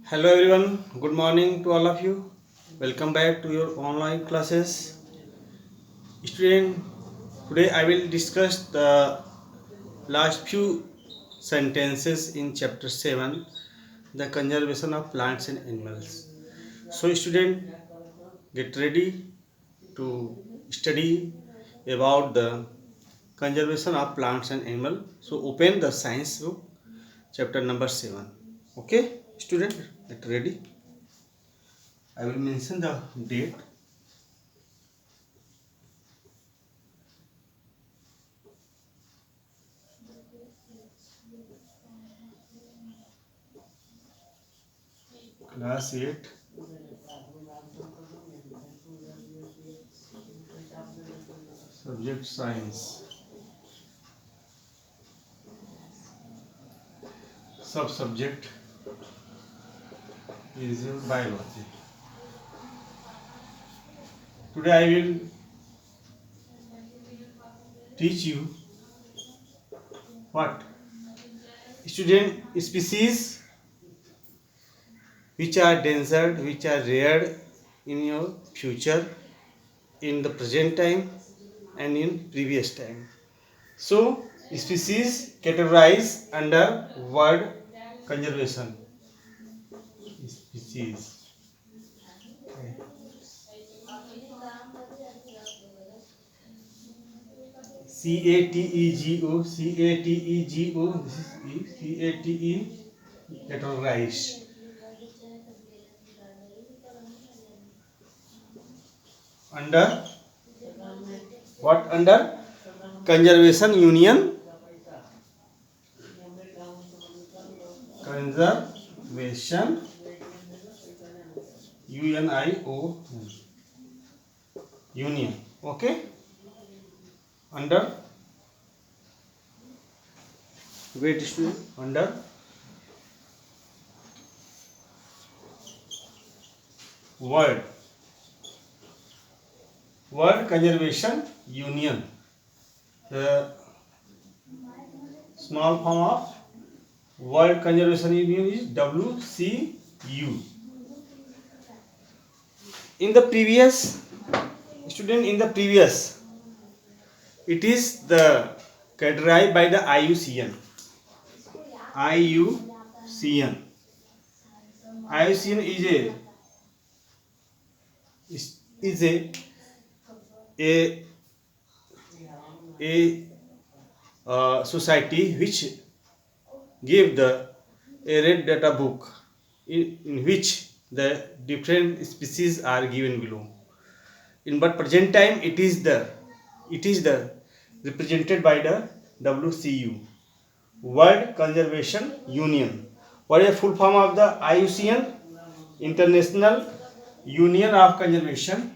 Hello everyone, good morning to all of you. Welcome back to your online classes. Student, today I will discuss the last few sentences in chapter 7, the conservation of plants and animals. So student, get ready to study about the conservation of plants and animals. So open the science book, chapter number 7. Okay, student, get ready. I will mention the date. Class 8, subject science, sub-subject is biology. Today I will teach you what student species which are endangered, which are rare in your future, in the present time and in previous time. So species categorized under word conservation. Species. CATEGO, CATEGO, this is E, CATE, categorize. Under what? Under Conservation Union, Conservation UNIO Union. Okay. Under wait student. Under World Conservation Union. The small form of World Conservation Union is WCU. In the previous student, in the previous, it is the categorized by the IUCN. IUCN. IUCN is a society which give the a red data book in which the different species are given below. In but present time it is the represented by the WCU, World Conservation Union. What is the full form of the IUCN? International Union of Conservation.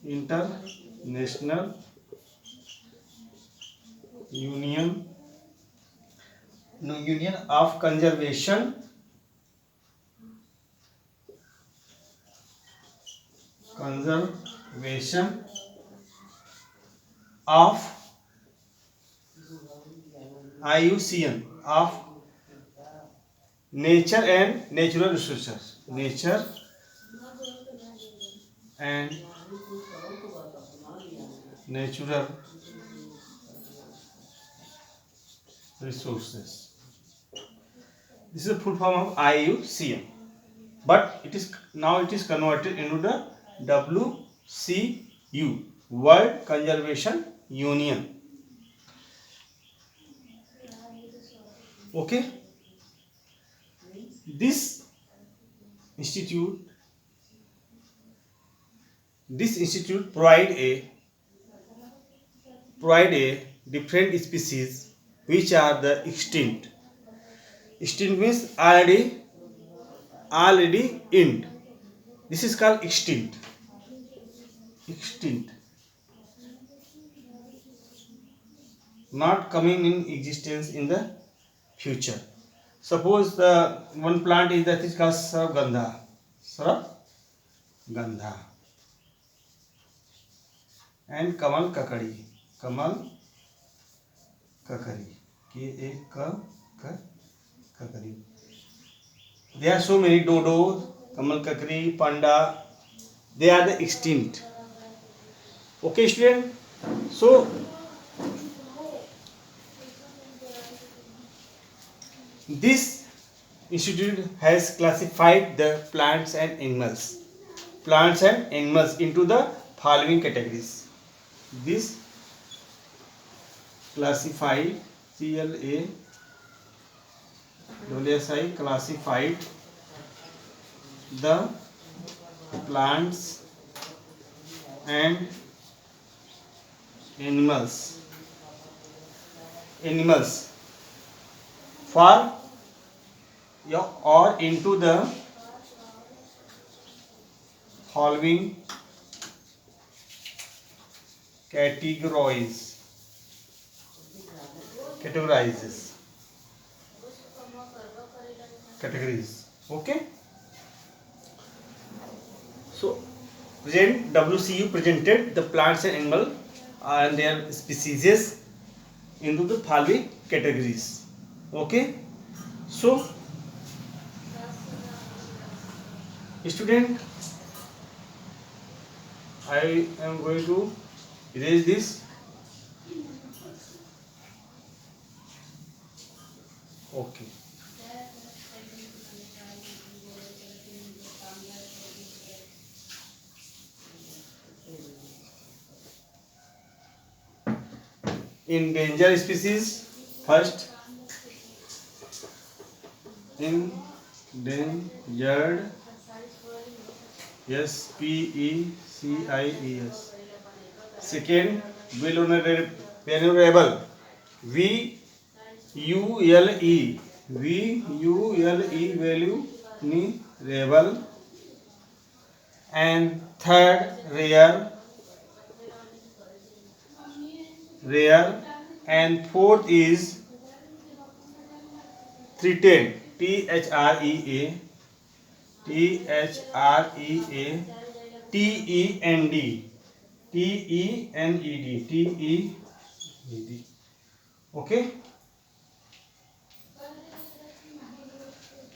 International Union of Conservation of IUCN of Nature and Natural Resources. Nature and Natural Resources. This is the full form of IUCN. But it is converted into the WCU, World Conservation Union. Okay. This institute provide a different species which are the extinct. Extinct means already end. This is called extinct. Not coming in existence in the future. Suppose one plant is called Sarabgandha. and Kamal Kakadi. Kamal Kakadi. Kakadi. There are so many dodos, Kamal Kakadi, panda. They are the extinct. Okay, student. So this institute has classified the plants and animals into the following categories. This classified classified the plants and animals for or into the following categorizes. Categories. Okay. So present WCU presented the plants and animal and their species into the following categories. Okay. So student, I am going to erase this. Okay. Endangered species first. Endangered, SPECIES. Second, vulnerable, vulnerable, vulnerable. And third, rare. And fourth is threatened, THREA, TEND, okay.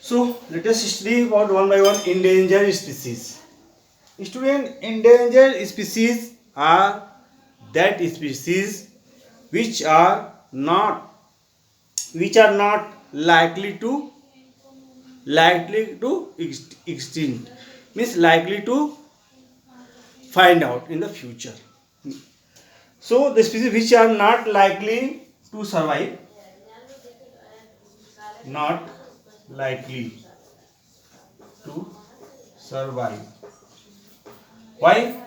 So let us study about one by one endangered species. Student, endangered species are that species which are not likely to extinct, means likely to find out in the future. So the species which are not likely to survive, not likely to survive. Why?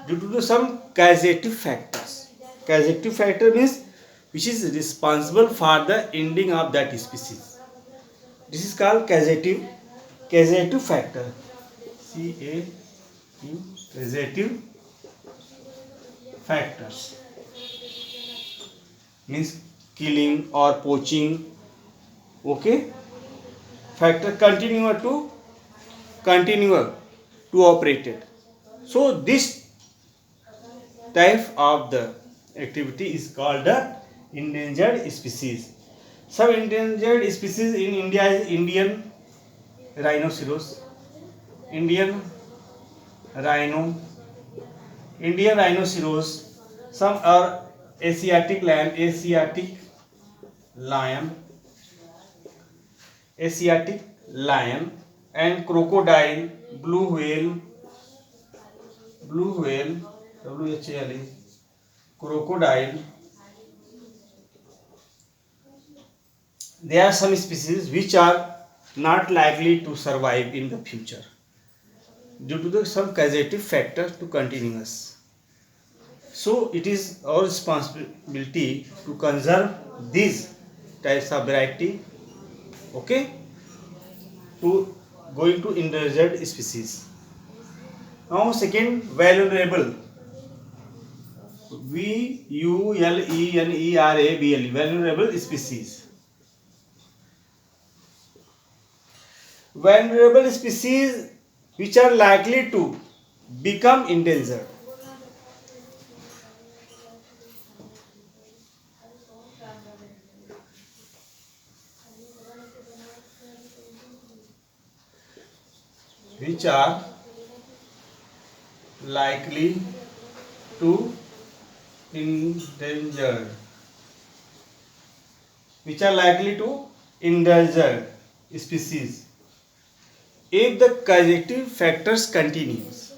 Due to some causative factors. Causative factor means which is responsible for the ending of that species. This is called causative factor. Causative factors means killing or poaching. Okay. Factor continual to operated. So this type of the activity is called the endangered species. Some endangered species in India is Indian rhinoceros, Indian rhinoceros. Some are Asiatic lion, and crocodile, blue whale, WHALE, crocodile. There are some species which are not likely to survive in the future due to some causative factor to continuous. So it is our responsibility to conserve these types of variety. Okay, to going to endangered species. Now second, vulnerable, VULENERABLE, vulnerable species. Vulnerable species which are likely to become endangered. which are likely to endangered, which are likely to endangered species. If the causative factors continues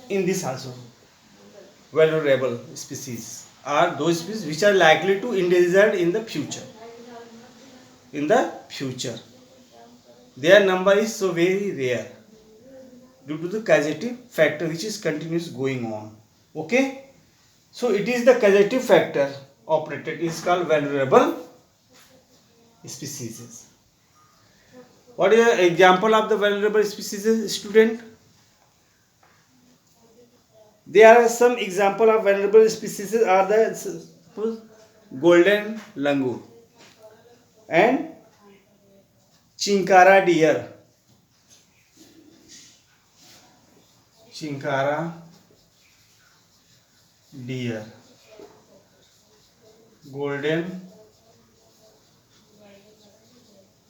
in this also, vulnerable species are those species which are likely to endangered in the future. In the future, their number is so very rare due to the causative factor which is continuous going on. Okay, so it is the causative factor operated is called vulnerable species. What is the example of the vulnerable species, student? There are some example of vulnerable species are the suppose golden langur and chinkara deer. Chinkara deer, golden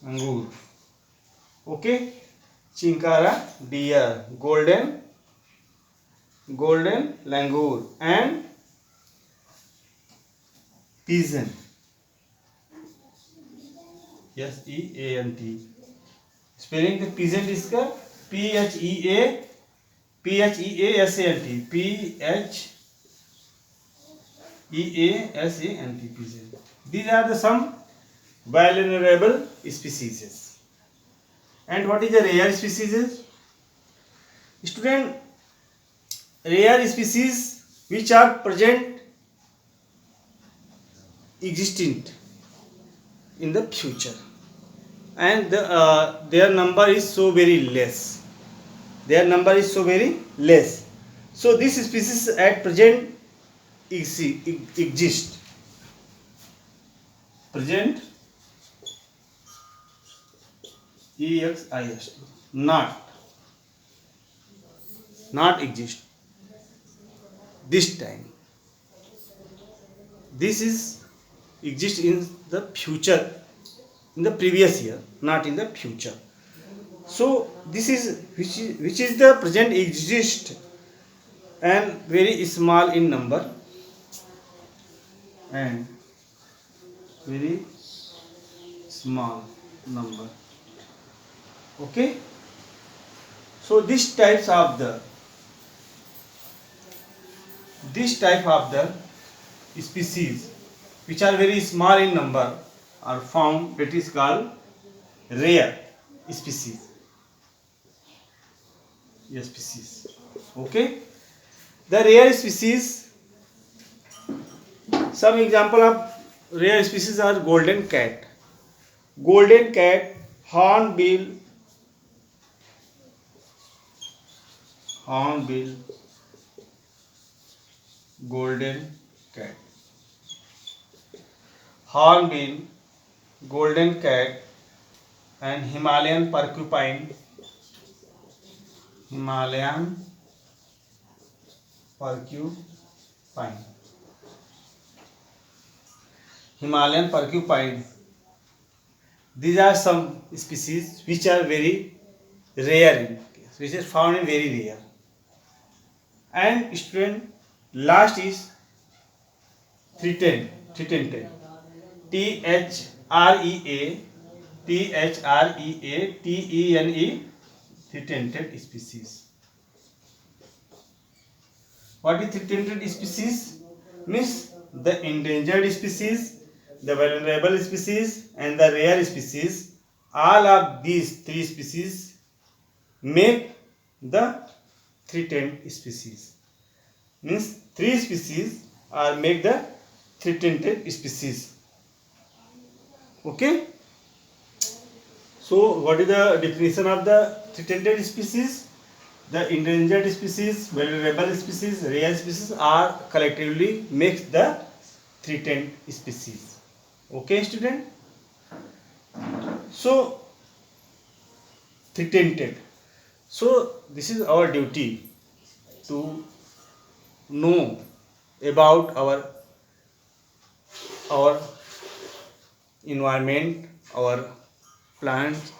langur. Okay, chinkara deer, golden langur and pigeon. P-H-E-A-N-T. Spelling the pigeon is का P-H-E-A-S-A-N-T. P-H-E-A-S-A-N-T, pigeon. These are the some vulnerable species. And what is the rare species? Student, rare species which are present existent in the future and their number is so very less. So this species at present exist. Present exist, not exist this time. This is exist in the future, in the previous year, not in the future. So this is which is the present exist and very small in number and very small number. Okay, so this type of the species which are very small in number are found, that is called rare species. Okay, the rare species, some example of rare species are golden cat, hornbill, golden cat, and Himalayan porcupine, These are some species which are very rare, which is found in very rare. And student, last is threatened. T-H-R-E-A-T-E-N-E-D, threatened species. What is threatened species? Means the endangered species, the vulnerable species and the rare species. All of these three species make the threatened species. Means three species are make the threatened species. Okay. So what is the definition of the threatened species? The endangered species, vulnerable species, rare species are collectively makes the threatened species. Okay, student. So threatened. So this is our duty to know about our environment, our plants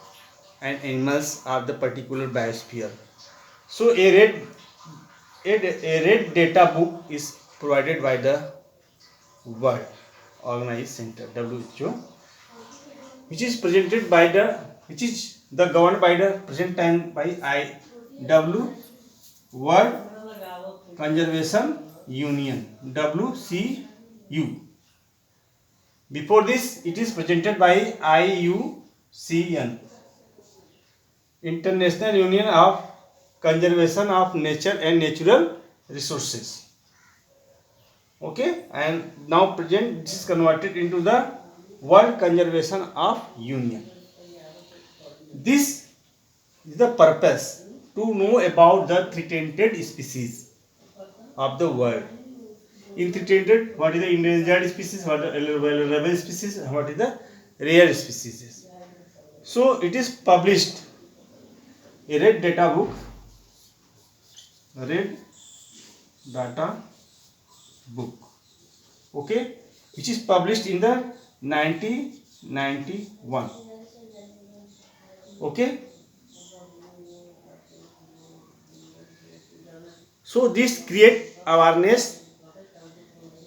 and animals of the particular biosphere. So a red data book is provided by the World Organized Center WHO, which is presented by which is the governed by the present time by IW, World Conservation Union, WCU. Before this, it is presented by IUCN, International Union of Conservation of Nature and Natural Resources. Okay, and now present this is converted into the World Conservation of Union. This is the purpose to know about the threatened species of the world. In threatened, what is the endangered species, what is the vulnerable species, and what is the rare species. So it is published a red data book, red data book, okay, which is published in the 1991. Okay, so this create awareness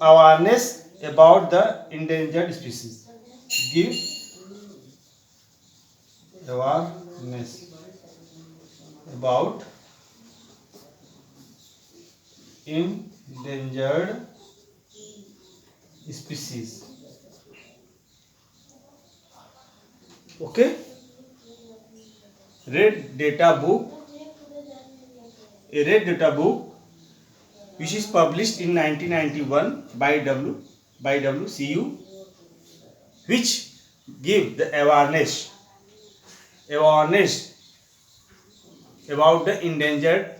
about the endangered species, give awareness about endangered species. Okay, red data book, a red data book which is published in 1991 by WCU, which give the awareness about the endangered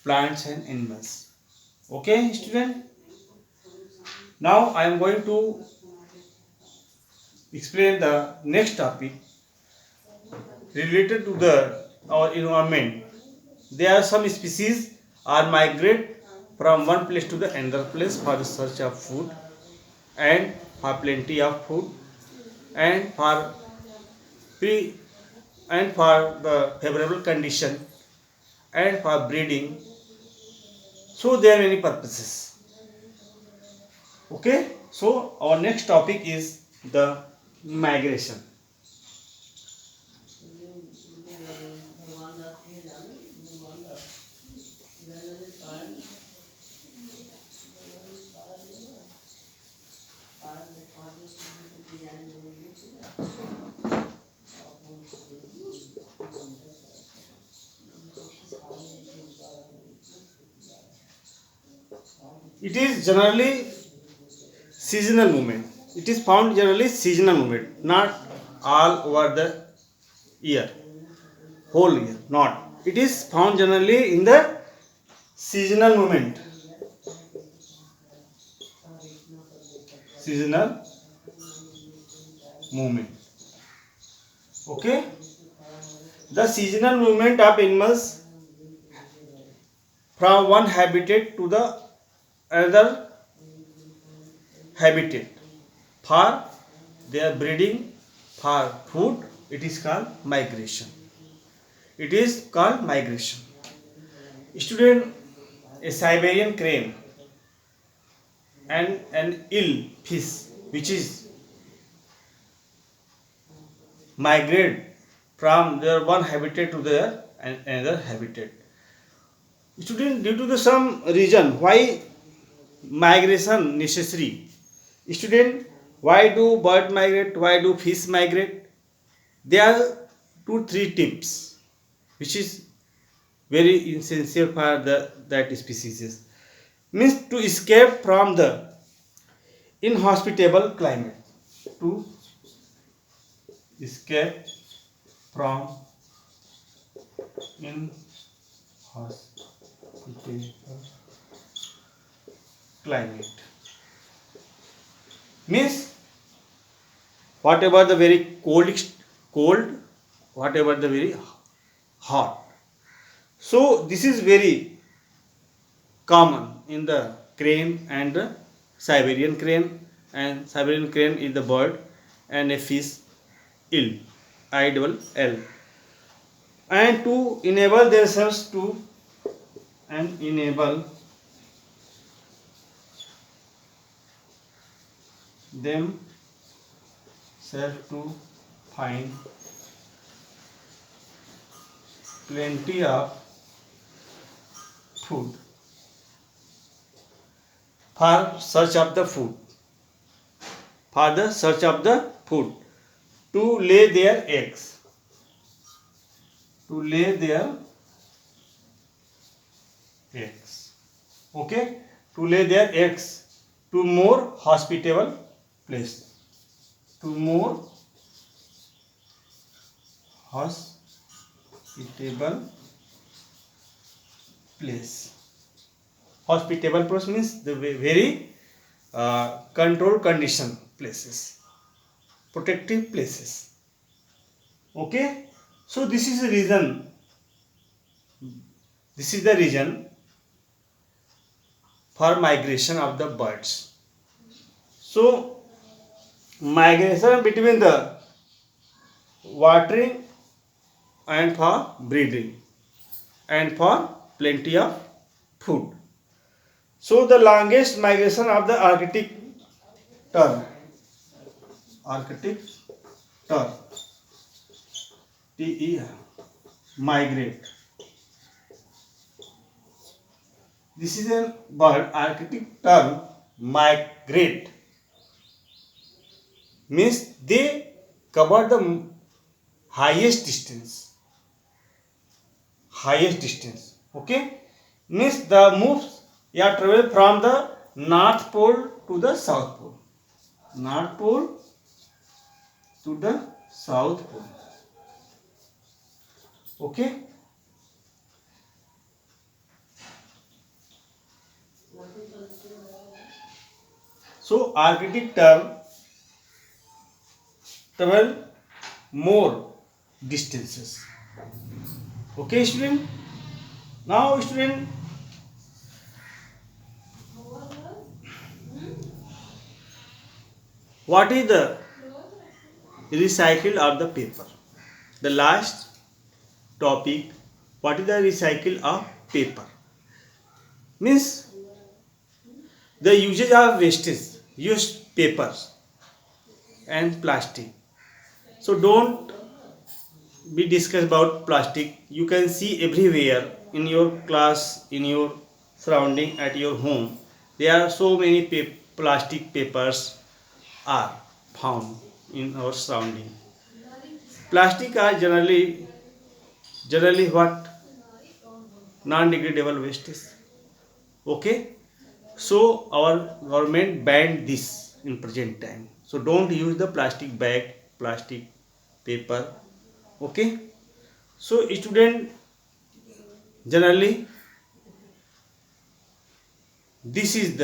plants and animals. Okay, student. Now I am going to explain the next topic related to our environment. There are some species are migrate from one place to the another place for the search of food and for plenty of food and for the favorable condition and for breeding. So there are many purposes. Okay, so our next topic is the migration. It is generally seasonal movement. It is found generally seasonal movement, not all over the year, whole year, not. It is found generally in the seasonal movement. Seasonal movement. Okay. The seasonal movement of animals from one habitat to the another habitat for their breeding, for food, it is called migration. It is called migration. Student, a Siberian crane and an eel fish which is migrate from their one habitat to their another habitat. Student, due to the some reason why migration necessary. Student, why do bird migrate? Why do fish migrate? There are 2-3 tips which is very essential for that species. Means to escape from the inhospitable climate. To escape from inhospitable climate. Means whatever the very cold, whatever the very hot. So this is very common in the crane and the Siberian crane, and Siberian crane is the bird and a fish eel, ILL. and to enable themselves to and enable themselves to find plenty of food for search of the food for the search of the food to lay their eggs to lay their eggs okay to lay their eggs to more hospitable place to more hospitable place hospitable place means the very controlled condition places protective places okay so this is the reason for migration of the birds so migration between the watering and for breeding and for plenty of food so the longest migration of the arctic tern TE migrate. This is a bird arctic tern migrate means they cover the highest distance okay means the moves travel from the north pole to the south pole okay so arctic tern travel more distances okay student now student what is the recycle of the paper the last topic what is the recycle of paper means the usage of wastage used papers and plastic so don't be discussed about plastic you can see everywhere in your class in your surrounding at your home there are so many plastic papers are found in our surrounding plastic are generally what non-degradable wastes okay so our government banned this in present time so don't use the plastic bag plastic paper okay so student generally this is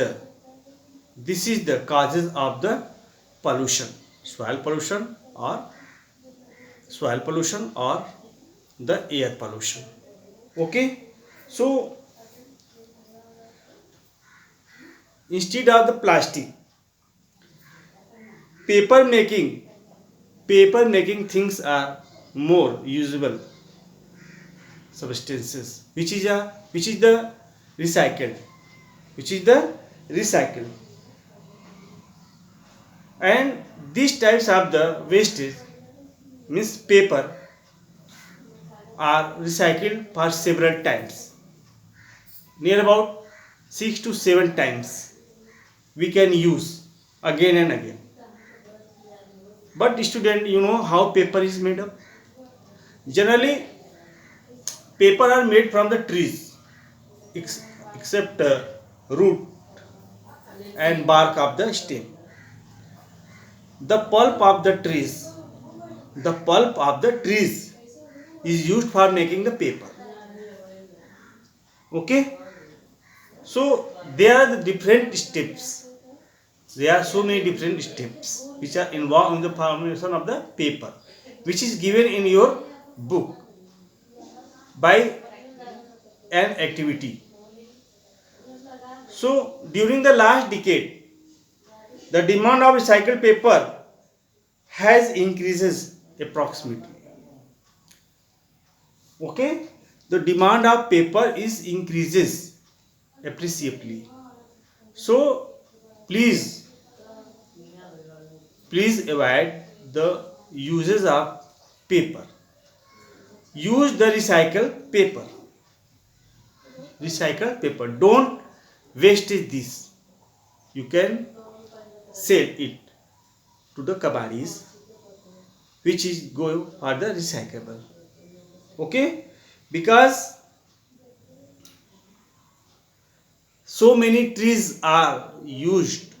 the causes of the pollution soil pollution or the air pollution okay so instead of the plastic paper making things are more usable substances which is the recycled and these types of the wastage means paper are recycled for several times near about 6 to 7 times we can use again and again but student you know how paper is made up generally paper are made from the trees except root and bark of the stem the pulp of the trees is used for making the paper okay so there are the different steps there are so many different steps which are involved in the formation of the paper which is given in your book by an activity so during the last decade the demand of recycled paper has increases approximately Okay, the demand of paper is increases appreciably. So please avoid the uses of paper. Use the recycled paper. Don't waste this. You can sell it to the kabadis, which is going for the recyclable. Okay, because so many trees are used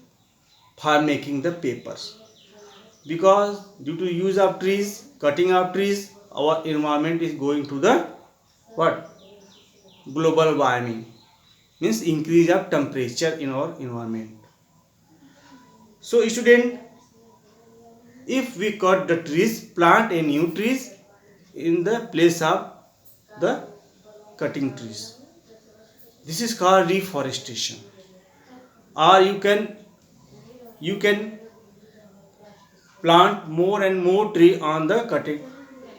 for making the papers. Because due to use of trees, cutting of trees, our environment is going to the what? Global warming, means increase of temperature in our environment. So student, if we cut the trees, plant a new trees in the place of the cutting trees. This is called reforestation. Or you can plant more and more tree on the cutting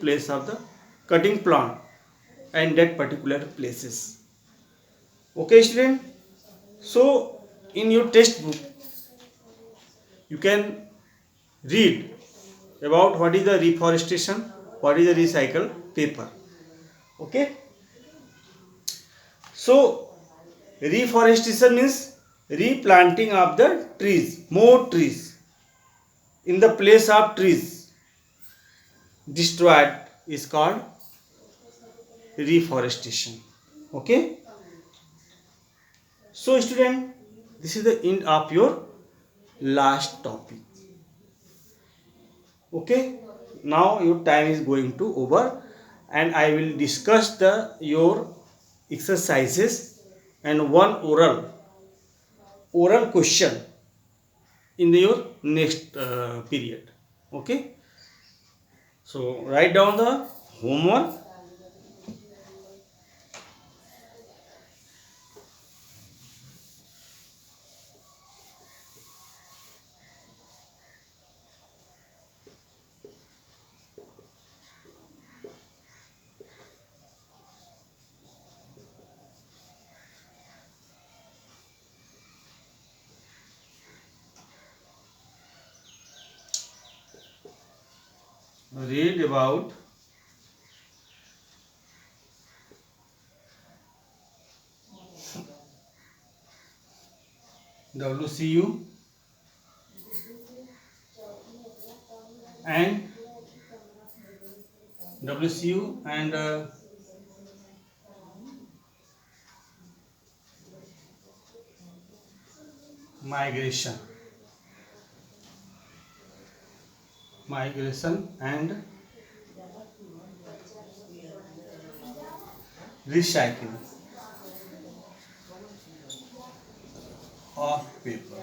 place of the cutting plant and that particular places. Okay student, so in your textbook you can read about what is the reforestation, what is the recycled paper. Okay, so reforestation means replanting of the trees, more trees in the place of trees destroyed is called reforestation. Okay, so student, this is the end of your last topic. Okay, now your time is going to over and I will discuss the your exercises and one oral question in your next period. Okay, so write down the homework. Read about WCU and migration and recycling of paper.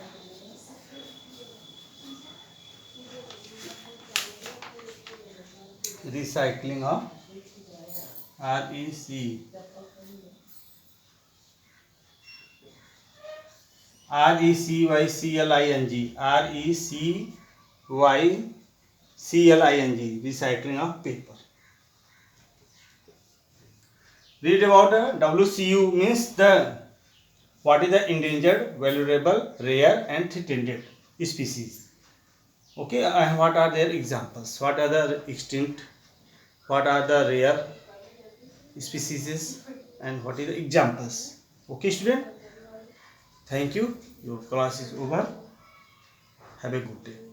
Recycling of recycling of paper. Read about the WCU means the what is the endangered, valuable, rare and threatened species. Okay, and what are their examples? What are the extinct? What are the rare species? And what is the examples? Okay, student. Thank you. Your class is over. Have a good day.